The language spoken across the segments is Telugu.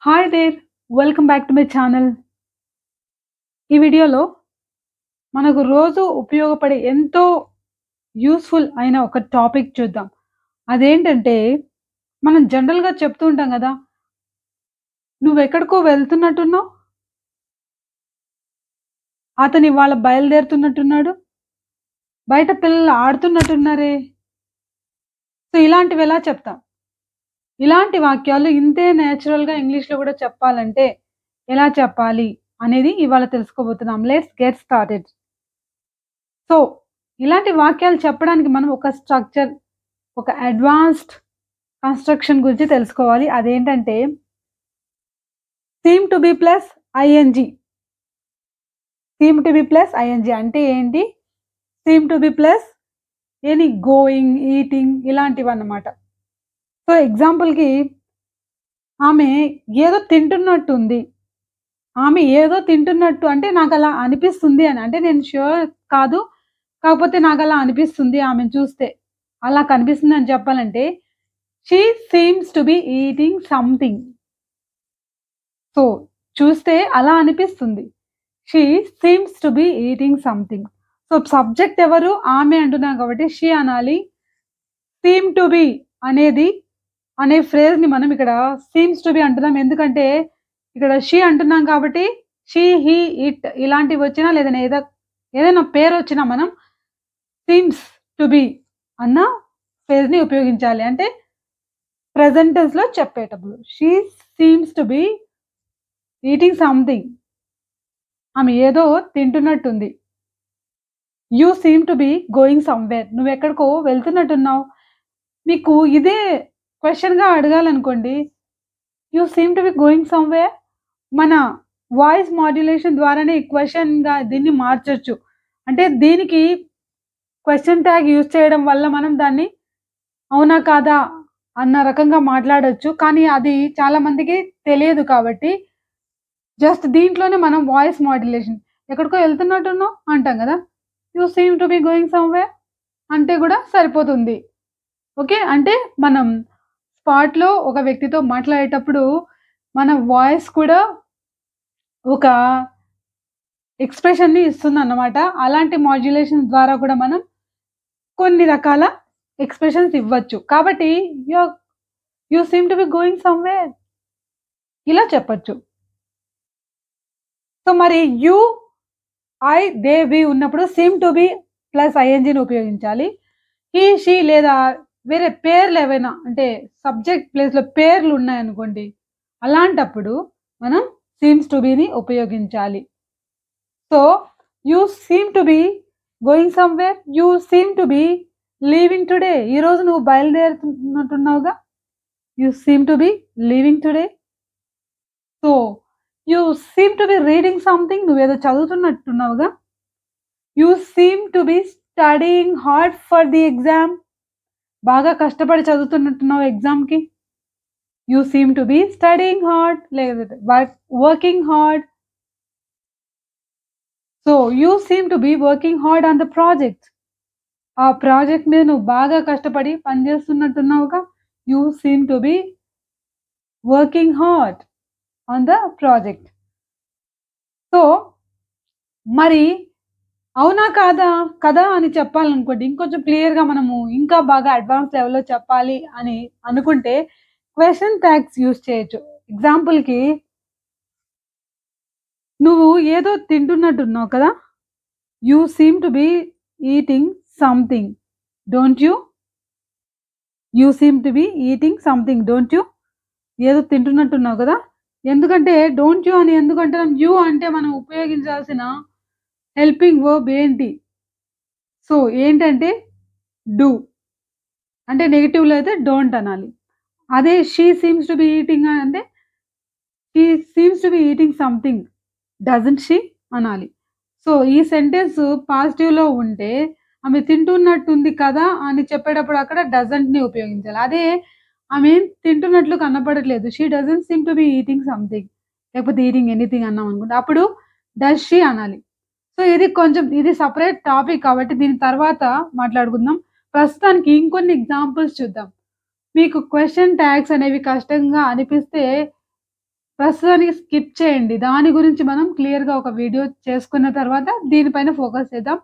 Hi there! Welcome back to my channel. ఈ వీడియోలో మనకు రోజు ఉపయోగపడే ఎంతో యూజ్‌ఫుల్ అయిన ఒక టాపిక్ చూద్దాం. అదేంటంటే మనం జనరల్‌గా చెప్తూ ఉంటాం గదా! "నువ్వెక్కడికో వెళ్తున్నట్టున్నావు, అతను ఇవాళ బయలుదేరుతున్నట్టున్నాడు, బయట పిల్లలు ఆడుతున్నట్టున్నారే." సో, ఇలాంటివి ఎలా చెప్తాం? ఇలాంటి వాక్యాలు ఇంతే నేచురల్‌గా ఇంగ్లీష్‌లో గూడా చెప్పాలంటే ఎలా చెప్పాలి అనేది ఇవాళ తెలుసుకోబోతున్నాం. Let's get started. సో, ఇలాంటి వాక్యాలు చెప్పడానికి మనం ఒక స్ట్రక్చర్, ఒక అడ్వాన్స్డ్ కన్‌స్ట్రక్షన్ గురించి తెలుసుకోవాలి. అదేంటంటే seem to be plus ING. Seem to be plus ING అంటే ఏంటి? Seem to be plus any going, eating ఇలాంటివన్నమాట. సో, ఎగ్జాంపుల్‌కి ఆమె ఏదో తింటున్నట్టుంది. ఆమె ఏదో తింటున్నట్టు అంటే నాకలా అనిపిస్తుంది అని. అంటే నేను ష్యూర్ కాదు. కాకపోతే నాకలా అనిపిస్తుంది ఆమెను చూస్తే. అలా కనిపిస్తుందని చెప్పాలంటే she seems to be eating something. So, చూస్తే అలా అనిపిస్తుంది. She seems to be eating something. So, subject ఎవరు? ఆమె అంటున్నాం కాబట్టి షీ అనాలి. సీమ్ టు బి అనేది అనే ఫ్రేజ్‌ని మనం ఇక్కడ సీమ్స్ టు బి అంటున్నాం. ఎందుకంటే ఇక్కడ షీ అంటున్నాం కాబట్టి షీ, హీ, ఇట్ ఇలాంటివొచ్చినా లేదన్నా ఏదైనా పేరొచ్చినా మనం సీమ్స్ టు బి అన్న ఫ్రేజ్‌ని ఉపయోగించాలి. అంటే ప్రెజెంట్ టెన్స్‌లో చెప్పేటప్పుడు. She seems to be eating something. ఆమె ఏదో తింటున్నట్టుంది. You seem to be going somewhere. నువ్వెక్కడికో వెళ్తున్నట్టున్నావు. మీకు ఇదే క్వెషన్‌గా అడగాలనుకోండి. You seem to be going somewhere. మన వాయిస్ మాడ్యులేషన్ ద్వారానే ఈ క్వెషన్‌గా దీన్ని మార్చొచ్చు. అంటే దీనికి క్వెషన్ ట్యాగ్ యూజ్ చేయడం వల్ల మనం దాన్ని అవునా? కాదా? అన్న రకంగా మాట్లాడొచ్చు. కానీ అది చాలా మందికి తెలియదు కాబట్టి జస్ట్ దీంట్లోనే మనం వాయిస్ మాడ్యులేషన్ ఎక్కడికో ఎళ్తున్నట్టున్నావు అంటాం గదా! You seem to be going somewhere అంటే గూడా సరిపోతుంది. ఓకే. అంటే మనం స్పాట్‌లో ఒక వ్యక్తితో మాట్లాడేటప్పుడు మన వాయిస్ కూడా ఒక ఎక్స్‌ప్రెషన్‌ని ఇస్తుందన్నమాట. అలాంటి మాడ్యులేషన్స్ ద్వారా కూడా మనం కొన్ని రకాల ఎక్స్‌ప్రెషన్స్ ఇవ్వచ్చు. కాబట్టి you you seem to be going somewhere ఇలా చెప్పొచ్చు. సో, మరి యూ, ఐ, దే, వి ఉన్నప్పుడు సీమ్ టు బి ప్లస్ ఐఎన్‌జీని ఉపయోగించాలి. హి, షి లేదా వేరే పేర్లేవైనా అంటే సబ్జెక్ట్ ప్లేస్‌లో పేర్లున్నాయనుకోండి. అలాంటప్పుడు మనం సీమ్స్ టు బిని ఉపయోగించాలి. So, you seem to be going somewhere. You seem to be leaving today. ఈరోజు నువ్వు బయలుదేరుతున్నట్టున్నావుగా. You seem to be leaving today. So, you seem to be reading something. నువ్వేదో చదువుతున్నట్టున్నావుగా. You seem to be studying hard for the exam. బాగా కష్టపడి చదువుతున్నట్టున్నావు ఎగ్జామ్‌కి. You seem to be studying hard లేకపోతే working hard. So, you seem to be working hard on the project. ఆ ప్రాజెక్ట్ మీద నువ్వు బాగా కష్టపడి పని చేస్తున్నట్టున్నావుగా. You seem to be working hard on the project. So, మరి అవునా? కాదా? కదా! అని చెప్పాలనుకోండి. ఇంకొంచెం క్లియర్‌గా మనము ఇంకా బాగా అడ్వాన్స్ లెవెల్‌లో చెప్పాలి అని అనుకుంటే క్వెషన్ ట్యాగ్స్ యూజ్ చేయొచ్చు. ఎగ్జాంపుల్‌కి నువ్వు ఏదో తింటున్నట్టున్నావు కదా! You seem to be eating something. Don't you? You seem to be eating something. Don't you? ఏదో తింటున్నట్టున్నావు కదా! ఎందుకంటే డోంట్ యూ అని ఎందుకంటున్నాం? యూ అంటే మనం ఉపయోగించాల్సిన హెల్పింగ్ వర్బ్ ఏంటి? సో, ఏంటంటే డూ. అంటే నెగెటివ్‌లో అయితే డోంట్ అనాలి. అదే she seems to be eating అంటే she seems to be eating something. Doesn't she అనాలి. సో, ఈ సెంటెన్స్ పాజిటివ్‌లో ఉంటే ఆమె తింటున్నట్టుంది కదా! అని చెప్పేటప్పుడు అక్కడ డజంట్‌ని ఉపయోగించాలి. అదే ఆమె తింటున్నట్లు కనపడట్లేదు. She doesn't seem to be eating something. లేకపోతే ఈటింగ్ ఎనిథింగ్ అన్నామనుకోండి. అప్పుడు డస్ షీ అనాలి. సో, ఇది కొంచెం ఇది సెపరేట్ టాపిక్ కాబట్టి దీని తర్వాత మాట్లాడుకుందాం. ప్రస్తుతానికి ఇంకొన్ని ఎగ్జాంపుల్స్ చూద్దాం. మీకు క్వెషన్ ట్యాగ్స్ అనేవి కష్టంగా అనిపిస్తే ప్రస్తుతానికి స్కిప్ చేయండి. దాని గురించి మనం క్లియర్‌గా ఒక వీడియో చేసుకున్న తర్వాత దీనిపైన ఫోకస్ చేద్దాం.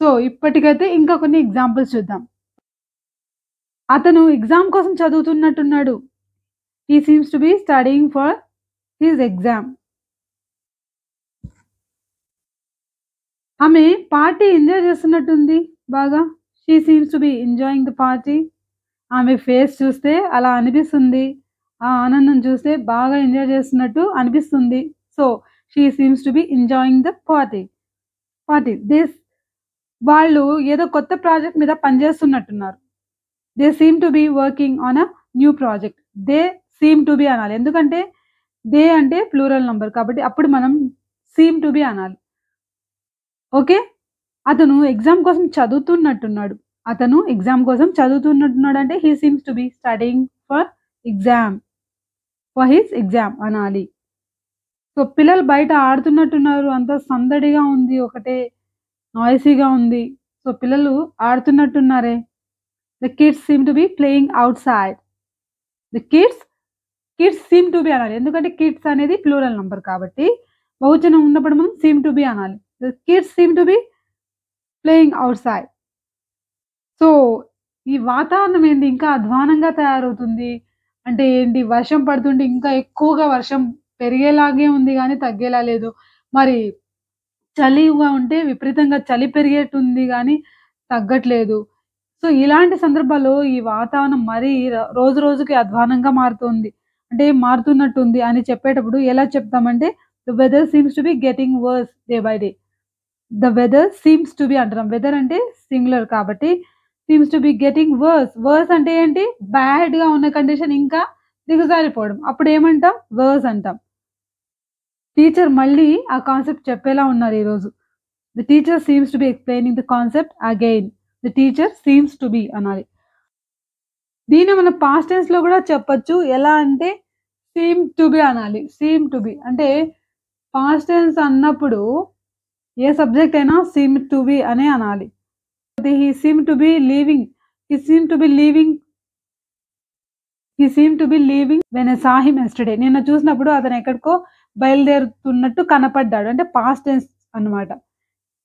సో, ఇప్పటికైతే ఇంకా కొన్ని ఎగ్జాంపుల్స్ చూద్దాం. అతను ఎగ్జామ్ కోసం చదువుతున్నట్టున్నాడు. He seems to be studying for his exam. ఆమె పార్టీ ఎంజాయ్ చేస్తున్నట్టుంది బాగా. She seems to be enjoying the party. ఆమె ఫేస్ చూస్తే అలా అనిపిస్తుంది. ఆ ఆనందం చూస్తే బాగా ఎంజాయ్ చేస్తున్నట్టు అనిపిస్తుంది. So, she seems to be enjoying the party. వాళ్ళు ఏదో కొత్త ప్రాజెక్ట్ మీద పనిచేస్తున్నట్టున్నారు. They seem to be working on a new project. They seem to be అనాలి. ఎందుకంటే దే అంటే ప్లూరల్ నంబర్ కాబట్టి అప్పుడు మనం సీమ్ టు బి అనాలి. ఓకే. అతను ఎగ్జామ్ కోసం చదువుతున్నట్టున్నాడు. అంటే he seems to be studying for his exam అనాలి. సో, పిల్లలు బయట ఆడుతున్నట్టున్నారు. అంతా సందడిగా ఉంది. ఒకటే నాయిసీగా ఉంది. సో, పిల్లలు ఆడుతున్నట్టున్నారే. The kids seem to be playing outside. The kids seem to be అనాలి. ఎందుకంటే కిడ్స్ అనేది ప్లూరల్ నంబర్ కాబట్టి బహువచనం ఉన్నప్పుడు మనం సీమ్ టు బి అనాలి. The kids seem to be playing outside. So, ఈ వాతావరణం ఏంది ఇంకా అధ్వానంగా తయారవుతుంది. అంటే ఏంటి వర్షం పడుతుంటే ఇంకా ఎక్కువగా వర్షం పెరిగేలాగే ఉంది గానీ తగ్గేలా లేదు. మరి చలిగా ఉంటే విపరీతంగా చలి పెరిగేటుంది గానీ తగ్గట్లేదు. సో, ఇలాంటి సందర్భాల్లో ఈ వాతావరణం మరీ రోజు రోజుకి అధ్వానంగా మారుతుంది. అంటే మారుతున్నట్టుంది అని చెప్పేటప్పుడు ఎలా చెప్తామంటే, the weather seems to be getting worse day by day. The weather seems to be అంటున్నాం. వెదర్ అంటే సింగులర్ కాబట్టి seems to be getting worse. Worse అంటే ఏంటి? బ్యాడ్‌గా ఉన్న కండిషన్ ఇంకా దిగజారిపోవడం. అప్పుడేమంటాం? వర్స్ అంటాం. టీచర్ మళ్ళీ ఆ కాన్సెప్ట్ చెప్పేలా ఉన్నారు ఈరోజు. The teacher seems to be explaining the concept again. The teacher seems to be అనాలి. దీన్ని మనం పాస్ట్ టెన్స్‌లో గూడా చెప్పొచ్చు. ఎలా అంటే సీమ్ టు బి అనాలి. సీమ్ టు బి అంటే పాస్ట్ టెన్స్ అన్నప్పుడు ఏ సబ్జెక్ట్ అయినా సీమ్ టు బి అనే అనాలి. He seem to be leaving. He seem to be leaving when I saw him yesterday. నిన్న చూసినప్పుడు అతను ఎక్కడికో బయలుదేరుతున్నట్టు కనపడ్డాడు. అంటే పాస్ట్ టెన్స్ అన్నమాట.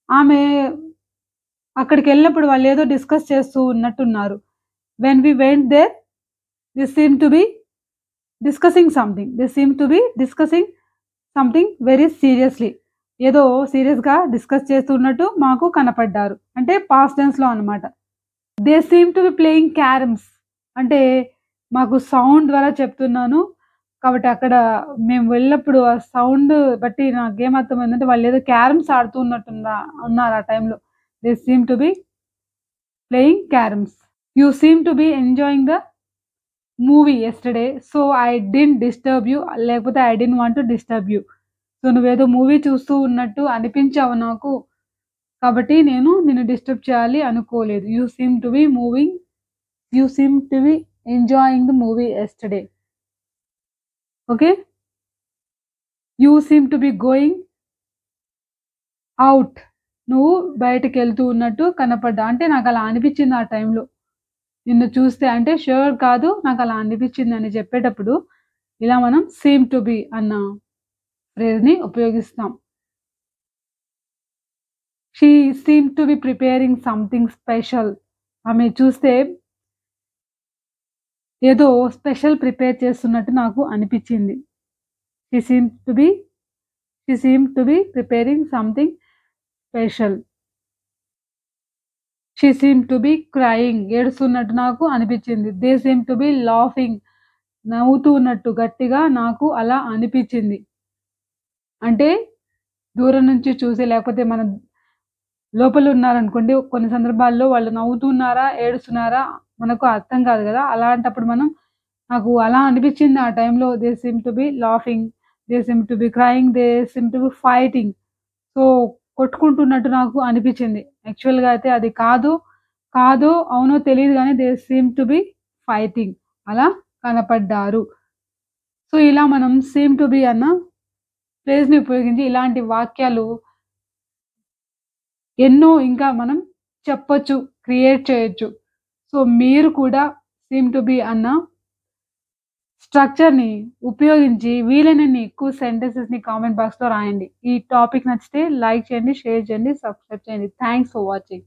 ఆమె అక్కడికెళ్ళినప్పుడు వాళ్ళేదో డిస్కస్ చేస్తూ ఉన్నట్టున్నారు. When we went there they seem to be discussing something very సీరియస్‌లీ. ఏదో సీరియస్‌గా డిస్కస్ చేస్తున్నట్టు మాకు కనపడ్డారు. అంటే పాస్ట్ టెన్స్‌లో అన్నమాట. They seem to be playing carroms. అంటే మాకు సౌండ్ ద్వారా చెప్తున్నాను. కాబట్టి అక్కడ మేము వెళ్ళినప్పుడు ఆ సౌండ్ బట్టి నాకేమర్థమైందంటే వాళ్ళేదో క్యారమ్స్ ఆడుతూ ఉన్నారు ఆ టైంలో. They seem to be playing carroms. You seem to be enjoying the movie yesterday. So, I didn't disturb you. లేకపోతే I didn't want to disturb you. So, నువ్వేదో మూవీ చూస్తూ ఉన్నట్టు అనిపించావు నాకు. కాబట్టి నేను నిన్ను డిస్టర్బ్ చేయాలి అనుకోలేదు. You seem to be enjoying the movie yesterday. Okay. You seem to be going out. నువ్వు బయటికెళ్తూ ఉన్నట్టు కనపడ్డా. అంటే నాకలా అనిపిచ్చింది ఆ టైంలో. నిన్ను చూస్తే అంటే ష్యూర్ కాదు. నాకలా అనిపిచ్చిందని చెప్పేటప్పుడు ఇలా మనం సీమ్ టు బి అన్న ఫ్రేజ్‌ని ఉపయోగిస్తాం. She seem to be preparing something special. ఆమె చూస్తే ఏదో స్పెషల్ ప్రిపేర్ చేస్తున్నట్టు నాకు అనిపిచ్చింది. She seem to be preparing something special. She seem to be crying. ఏడుస్తున్నట్టు నాకు అనిపిచ్చింది. They seem to be laughing. నవ్వుతూ ఉన్నట్టు గట్టిగా నాకు అలా అనిపిచ్చింది. అంటే దూరం నుంచి చూసి లేకపోతే మనం లోపల ఉన్నారనుకోండి, కొన్ని సందర్భాల్లో వాళ్ళు నవ్వుతున్నారా? ఏడుస్తున్నారా? మనకు అర్థం కాదు గదా! అలాంటప్పుడు మనం నాకు అలా అనిపిచ్చింది ఆ టైంలో. They seem to be laughing. They seem to be crying. They seem to be fighting. So, కొట్టుకుంటున్నట్టు నాకు అనిపిచ్చింది. యాక్చువల్‌గా అయితే అది కాదో, అవునో తెలీదు గానీ they seem to be fighting. అలా కనపడ్డారు. సో, ఇలా మనం సీమ్ టు బి అన్న ఫ్రేజ్‌ని ఉపయోగించి ఇలాంటి వాక్యాలు ఎన్నో ఇంకా మనం చెప్పొచ్చు, క్రియేట్ చేయొచ్చు. సో, మీరు కూడా సీమ్ టు బి అన్న స్ట్రక్చర్‌ని ఉపయోగించి వీలైనన్ని ఎక్కువ సెంటెన్సెస్‌ని కామెంట్ బాక్స్‌లో రాయండి. ఈ టాపిక్ నచ్చితే లైక్ చేయండి, షేర్ చేయండి, సబ్స్క్రైబ్ చేయండి. Thanks for watching.